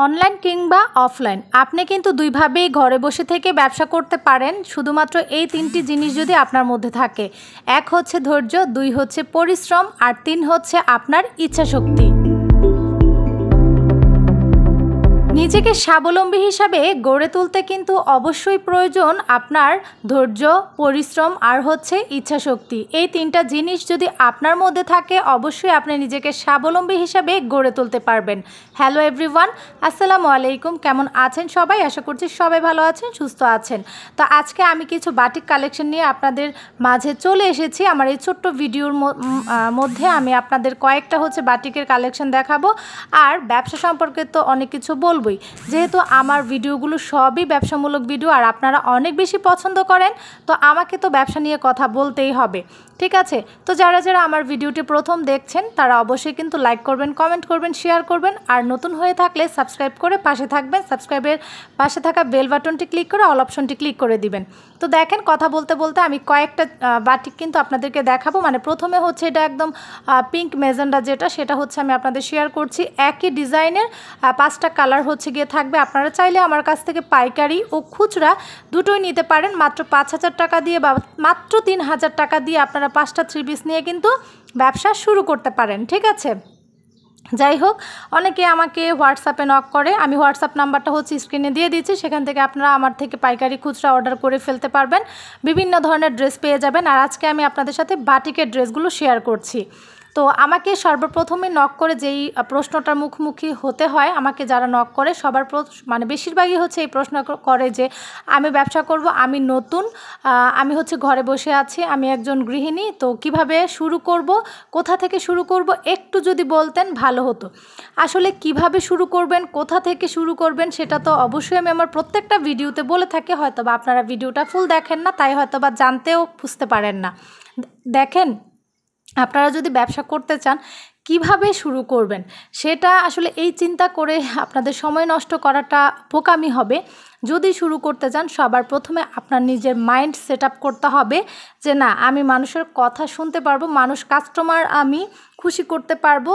Online কিংবা offline আপনি কিন্তু দুইভাবেই ঘরে বসে থেকে ব্যবসা করতে পারেন শুধুমাত্র এই তিনটি জিনিস যদি আপনার মধ্যে থাকে। এক হচ্ছে ধৈর্য, দুই হচ্ছে পরিশ্রম, আর তিন হচ্ছে আপনার ইচ্ছাশক্তি। নিজেকে স্বাবলম্বী হিসাবে গড়ে তুলতে কিন্তু অবশ্যই প্রয়োজন আপনার ধৈর্য, পরিশ্রম আর হচ্ছে ইচ্ছাশক্তি। এই তিনটা জিনিস যদি আপনার মধ্যে থাকে অবশ্যই আপনি নিজেকে স্বাবলম্বী হিসাবে গড়ে তুলতে পারবেন। হ্যালো এভরিওয়ান, আসসালামু আলাইকুম। কেমন আছেন সবাই? আশা করছি সবাই ভালো আছেন, সুস্থ আছেন। তো আজকে আমি কিছু বাটিক কালেকশন নিয়ে আপনাদের মাঝে চলে এসেছি। আমার এই ছোট্ট ভিডিওর মধ্যে আমি আপনাদের কয়েকটা হচ্ছে বাটিকের কালেকশন দেখাবো, আর ব্যবসা সম্পর্কে তো অনেক কিছু বলবো। যেহেতু আমার ভিডিওগুলো সবই ব্যবসামূলক ভিডিও আর আপনারা অনেক বেশি পছন্দ করেন, তো আমাকে তো ব্যবসা নিয়ে কথা বলতেই হবে, ঠিক আছে? তো যারা যারা আমার ভিডিওটি প্রথম দেখছেন তারা অবশ্যই কিন্তু লাইক করবেন, কমেন্ট করবেন, শেয়ার করবেন, আর নতুন হয়ে থাকলে সাবস্ক্রাইব করে পাশে থাকবেন। সাবস্ক্রাইবের পাশে থাকা বেল বাটনটি ক্লিক করে অল অপশনটি ক্লিক করে দিবেন। তো দেখেন, কথা বলতে বলতে আমি কয়েকটা বাটিক কিন্তু আপনাদেরকে দেখাবো। মানে প্রথমে হচ্ছে এটা একদম পিঙ্ক মেজেন্ডা, সেটা হচ্ছে আমি আপনাদের শেয়ার করছি। একই ডিজাইনের 5টা কালার হচ্ছে গিয়ে থাকবে। আপনারা চাইলে আমার কাছ থেকে পাইকারি ও খুচরা দুটোই নিতে পারেন। মাত্র 5,000 টাকা দিয়ে বা মাত্র 3,000 টাকা দিয়ে আপনারা 5টা 3 পিস নিয়ে কিন্তু ব্যবসা শুরু করতে পারেন, ঠিক আছে? যাই হোক, অনেকে আমাকে হোয়াটসঅ্যাপে নক করে, আমি হোয়াটসঅ্যাপ নাম্বারটা হচ্ছে স্ক্রিনে দিয়ে দিচ্ছি। সেখান থেকে আপনারা আমার থেকে পাইকারি খুচরা অর্ডার করে ফেলতে পারবেন। বিভিন্ন ধরনের ড্রেস পেয়ে যাবেন। আর আজকে আমি আপনাদের সাথে বাটিকের ড্রেসগুলো শেয়ার করছি। তো আমাকে সর্বপ্রথমে নক করে যেই প্রশ্নটার মুখোমুখি হতে হয়, আমাকে যারা নক করে সবার মানে বেশিরভাগই হচ্ছে এই প্রশ্ন করে যে আমি ব্যবসা করব, আমি নতুন, আমি হচ্ছে ঘরে বসে আছি, আমি একজন গৃহিণী, তো কিভাবে শুরু করব, কোথা থেকে শুরু করব, একটু যদি বলতেন ভালো হতো। আসলে কিভাবে শুরু করবেন, কোথা থেকে শুরু করবেন সেটা তো অবশ্যই আমি আমার প্রত্যেকটা ভিডিওতে বলে থাকি। হয়তো বা আপনারা ভিডিওটা ফুল দেখেন না, তাই হয়তো বা জানতেও বুঝতে পারেন না। দেখেন, আপনারা যদি ব্যবসা করতে চান কিভাবে শুরু করবেন সেটা আসলে এই চিন্তা করে আপনাদের সময় নষ্ট করাটা বোকামি হবে। যদি শুরু করতে চান সবার প্রথমে আপনার নিজের মাইন্ড সেট আপ করতে হবে যে না, আমি মানুষের কথা শুনতে পারবো, কাস্টমার আমি খুশি করতে পারবো।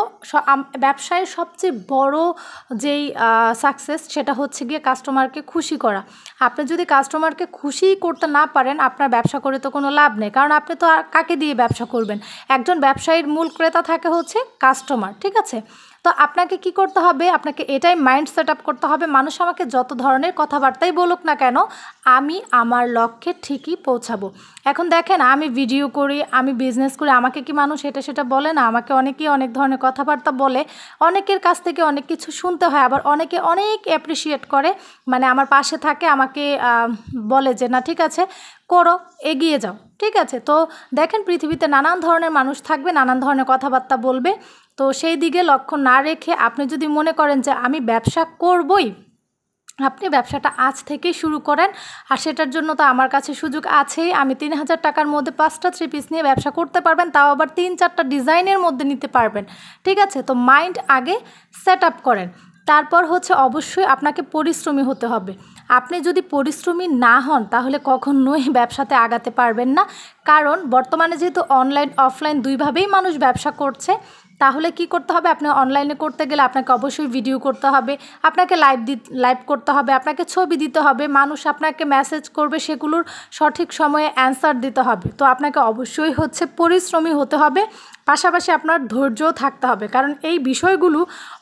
ব্যবসায়ের সবচেয়ে বড় যেই সাকসেস সেটা হচ্ছে গিয়ে কাস্টমারকে খুশি করা। আপনি যদি কাস্টমারকে খুশি করতে না পারেন আপনার ব্যবসা করে তো কোনো লাভ নেই, কারণ আপনি তো আর কাকে দিয়ে ব্যবসা করবেন? একজন ব্যবসায়ীর মূল ক্রেতা থাকে হচ্ছে কাস্টমার, ঠিক আছে? তো আপনাকে কি করতে হবে? আপনাকে এটাই মাইন্ড সেট আপ করতে হবে, মানুষ আমাকে যত ধরনের কথাবার্তাই বলুক না কেন, আমি আমার লক্ষ্যে ঠিকই পৌঁছাবো। এখন দেখেন, আমি ভিডিও করি, আমি বিজনেস করি, আমাকে কি মানুষ এটা সেটা বলে না? আমাকে অনেকেই অনেক ধরনের কথাবার্তা বলে, অনেকের কাছ থেকে অনেক কিছু শুনতে হয়, আবার অনেকে অনেক অ্যাপ্রিসিয়েট করে, মানে আমার পাশে থাকে, আমাকে বলে যে না ঠিক আছে, করো, এগিয়ে যাও, ঠিক আছে? তো দেখেন, পৃথিবীতে নানান ধরনের মানুষ থাকবে, নানান ধরনের কথাবার্তা বলবে। তো সেই দিকে লক্ষ্য না রেখে আপনি যদি মনে করেন যে আমি ব্যবসা করবই, আপনি ব্যবসাটা আজ থেকেই শুরু করেন। আর সেটার জন্য তো আমার কাছে সুযোগ আছেই। আমি 3,000 টাকার মধ্যে 5টা 3 পিস নিয়ে ব্যবসা করতে পারবেন, তাও আবার 3-4টা ডিজাইনের মধ্যে নিতে পারবেন, ঠিক আছে? তো মাইন্ড আগে সেট আপ করেন, তারপর হচ্ছে অবশ্যই আপনাকে পরিশ্রমী হতে হবে। আপনি যদি পরিশ্রমী না হন তাহলে কখনোই ব্যবসাতে আগাতে পারবেন না। কারণ বর্তমানে যেহেতু অনলাইন অফলাইন দুইভাবেই মানুষ ব্যবসা করছে, তাহলে কি করতে হবে? আপনি অনলাইনে করতে গেলে আপনাকে অবশ্যই ভিডিও করতে হবে, আপনাকে লাইভ করতে হবে, আপনাকে ছবি দিতে হবে, মানুষ আপনাকে মেসেজ করবে, সেগুলোর সঠিক সময়ে অ্যান্সার দিতে হবে। তো আপনাকে অবশ্যই হচ্ছে পরিশ্রমী হতে হবে, পাশাপাশি আপনার ধৈর্যও থাকতে হবে। কারণ এই বিষয়গুলো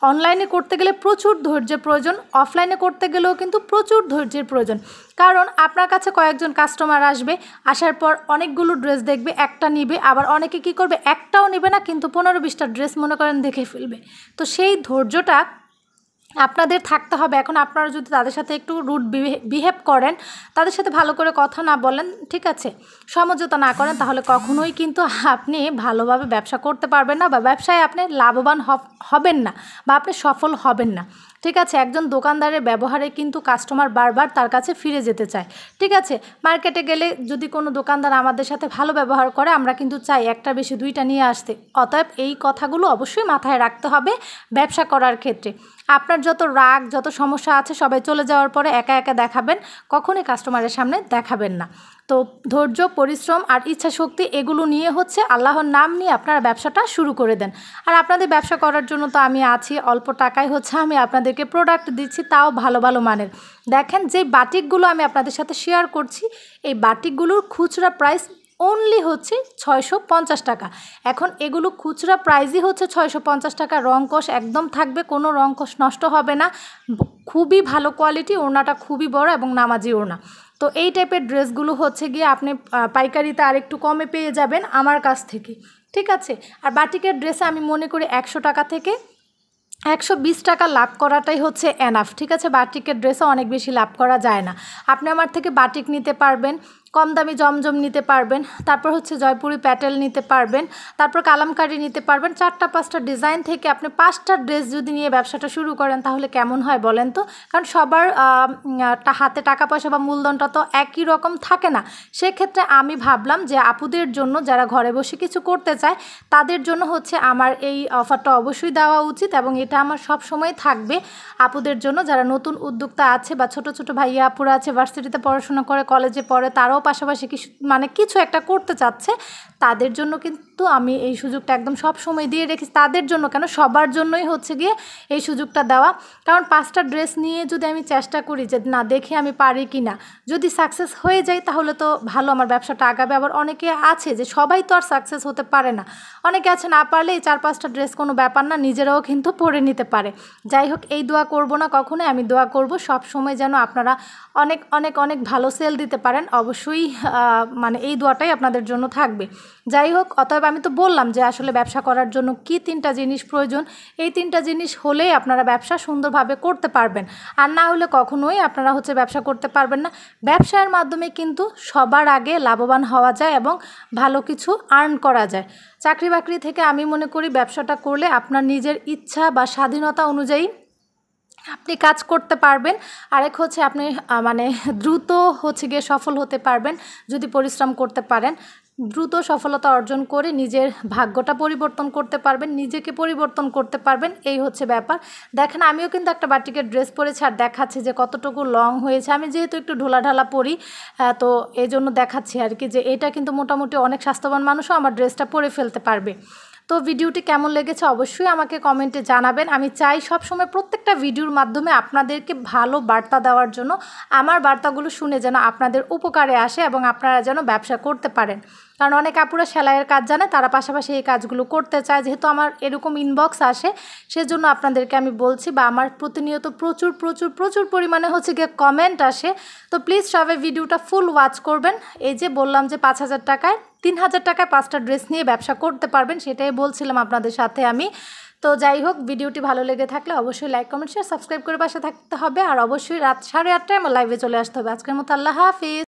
অনলাইনে করতে গেলে প্রচুর ধৈর্যের প্রয়োজন, অফলাইনে করতে গেলেও কিন্তু প্রচুর ধৈর্যের প্রয়োজন। কারণ আপনার কাছে কয়েকজন কাস্টমার আসবে, আসার পর অনেকগুলো ড্রেস দেখবে, একটা নিবে, আবার অনেকে কি করবে, একটাও নেবে না কিন্তু 15-20টা ড্রেস মনে করেন দেখে ফেলবে। তো সেই ধৈর্যটা আপনাদের থাকতে হবে। এখন আপনারা যদি তাদের সাথে একটু রুড বিহেভ করেন, তাদের সাথে ভালো করে কথা না বলেন, ঠিক আছে, সমঝোতা না করেন, তাহলে কখনোই কিন্তু আপনি ভালোভাবে ব্যবসা করতে পারবেন না, বা ব্যবসায় আপনি লাভবান হবেন না, বা আপনি সফল হবেন না, ঠিক আছে? একজন দোকানদারের ব্যবহারে কিন্তু কাস্টমার বারবার তার কাছে ফিরে যেতে চায়, ঠিক আছে? মার্কেটে গেলে যদি কোনো দোকানদার আমাদের সাথে ভালো ব্যবহার করে, আমরা কিন্তু চাই একটা বেশি 2টা নিয়ে আসতে। অতএব এই কথাগুলো অবশ্যই মাথায় রাখতে হবে ব্যবসা করার ক্ষেত্রে। আপনার যত রাগ যত সমস্যা আছে সবাই চলে যাওয়ার পরে একা একা দেখাবেন, কখনোই কাস্টমারের সামনে দেখাবেন না। তো ধৈর্য, পরিশ্রম আর ইচ্ছা শক্তি এগুলো নিয়ে হচ্ছে আল্লাহর নাম নিয়ে আপনারা ব্যবসাটা শুরু করে দেন। আর আপনাদের ব্যবসা করার জন্য তো আমি আছি, অল্প টাকায় হচ্ছে আমি আপনাদেরকে প্রোডাক্ট দিচ্ছি, তাও ভালো ভালো মানের। দেখেন যে বাটিকগুলো আমি আপনাদের সাথে শেয়ার করছি, এই বাটিকগুলোর খুচরা প্রাইস অনলি হচ্ছে 650 টাকা। এখন এগুলো খুচরা প্রাইসই হচ্ছে 650 টাকা। রংকশ একদম থাকবে, কোনো রংকশ নষ্ট হবে না, খুবই ভালো কোয়ালিটি, ওড়নাটা খুবই বড় এবং নামাজি ওড়না। তো এই টাইপের ড্রেসগুলো হচ্ছে গিয়ে আপনি পাইকারিতে আরেকটু কমে পেয়ে যাবেন আমার কাছ থেকে, ঠিক আছে। আর বাটিকের ড্রেসে আমি মনে করি 100 টাকা থেকে 120 টাকা লাভ করাটাই হচ্ছে এনাফ, ঠিক আছে। বাটিকের ড্রেসে অনেক বেশি লাভ করা যায় না। আপনি আমার থেকে বাটিক নিতে পারবেন, কম দামি জমজম নিতে পারবেন, তারপর হচ্ছে জয়পুরি প্যাটেল নিতে পারবেন, তারপর কালামকারি নিতে পারবেন। 4টা-5টা ডিজাইন থেকে আপনি 5টা ড্রেস যদি নিয়ে ব্যবসাটা শুরু করেন তাহলে কেমন হয় বলেন তো? কারণ সবার হাতে টাকা পয়সা বা মূলধনটা তো একই রকম থাকে না। সেক্ষেত্রে আমি ভাবলাম যে আপুদের জন্য যারা ঘরে বসে কিছু করতে চায় তাদের জন্য হচ্ছে আমার এই অফারটা অবশ্যই দেওয়া উচিত, এবং এটা আমার সব সময় থাকবে আপুদের জন্য যারা নতুন উদ্যোক্তা আছে বা ছোট ছোট ভাইয়া আপুরা আছে, ভার্সিটিতে পড়াশোনা করে, কলেজে পড়ে, তারাও পাশাপাশি কিছু একটা করতে চাচ্ছে, তাদের জন্য কিন্তু আমি এই সুযোগটা একদম সব সময় দিয়ে রেখেছি। তাদের জন্য কেন, সবার জন্যই হচ্ছে গিয়ে এই সুযোগটা দেওয়া। কারণ 5টা ড্রেস নিয়ে যদি আমি চেষ্টা করি যে না দেখি আমি পারি কি না, যদি সাকসেস হয়ে যাই তাহলে তো ভালো, আমার ব্যবসাটা আগাবে। আবার অনেকে আছে যে সবাই তো আর সাকসেস হতে পারে না, অনেকে আছে না পারলে এই 4-5টা ড্রেস কোনো ব্যাপার না, নিজেরাও কিন্তু পরে নিতে পারে। যাই হোক, এই দোয়া করব না কখনোই, আমি দোয়া করব সব সময় যেন আপনারা অনেক অনেক অনেক ভালো সেল দিতে পারেন। অবশ্যই মানে এই দোয়াটাই আপনাদের জন্য থাকবে। যাই হোক, অতএব আমি তো বললাম যে আসলে ব্যবসা করার জন্য কি 3টা জিনিস প্রয়োজন, এই 3টা জিনিস হলেই আপনারা ব্যবসা সুন্দরভাবে করতে পারবেন। আর না হলে কখনোই আপনারা হচ্ছে ব্যবসা করতে পারবেন না। ব্যবসার মাধ্যমে কিন্তু সবার আগে লাভবান হওয়া যায় এবং ভালো কিছু আর্ন করা যায়। চাকরি বাকরি থেকে আমি মনে করি ব্যবসাটা করলে আপনার নিজের ইচ্ছা বা স্বাধীনতা অনুযায়ী আপনি কাজ করতে পারবেন। আরেক হচ্ছে আপনি মানে দ্রুত হচ্ছে গিয়ে সফল হতে পারবেন যদি পরিশ্রম করতে পারেন। দ্রুত সফলতা অর্জন করে নিজের ভাগ্যটা পরিবর্তন করতে পারবেন, নিজেকে পরিবর্তন করতে পারবেন, এই হচ্ছে ব্যাপার। দেখেন আমিও কিন্তু একটা বাটিকের ড্রেস পরেছি আর দেখাচ্ছি যে কতটুকু লং হয়েছে। আমি যেহেতু একটু ঢোলাঢালা পরি, তো এই জন্য দেখাচ্ছি আর কি যে এটা কিন্তু মোটামুটি অনেক স্বাস্থ্যবান মানুষও আমার ড্রেসটা পরে ফেলতে পারবে। তো ভিডিওটি কেমন লেগেছে অবশ্যই আমাকে কমেন্টে জানাবেন। আমি চাই সবসময় প্রত্যেকটা ভিডিওর মাধ্যমে আপনাদেরকে ভালো বার্তা দেওয়ার জন্য, আমার বার্তাগুলো শুনে যেন আপনাদের উপকারে আসে এবং আপনারা যেন ব্যবসা করতে পারেন। কারণ অনেক আপুরা সেলাইয়ের কাজ জানে, তারা পাশাপাশি এই কাজগুলো করতে চায়। যেহেতু আমার এরকম ইনবক্স আসে, সেজন্য আপনাদেরকে আমি বলছি, বা আমার প্রতিনিয়ত প্রচুর প্রচুর প্রচুর পরিমাণে হচ্ছে গিয়ে কমেন্ট আসে। তো প্লিজ সবাই ভিডিওটা ফুল ওয়াচ করবেন। এই যে বললাম যে 5,000 টাকায় 3,000 টাকায় 5টা ড্রেস নিয়ে ব্যবসা করতে পারবেন, সেটাই বলছিলাম আপনাদের সাথে আমি। তো যাই হোক, ভিডিওটি ভালো লেগে থাকলে অবশ্যই লাইক, কমেন্ট, শেয়ার, সাবস্ক্রাইব করে পাশে থাকতে হবে। আর অবশ্যই রাত 8:30টায় আমার লাইভে চলে আসতে হবে। আজকের মতো আল্লাহ হাফিজ।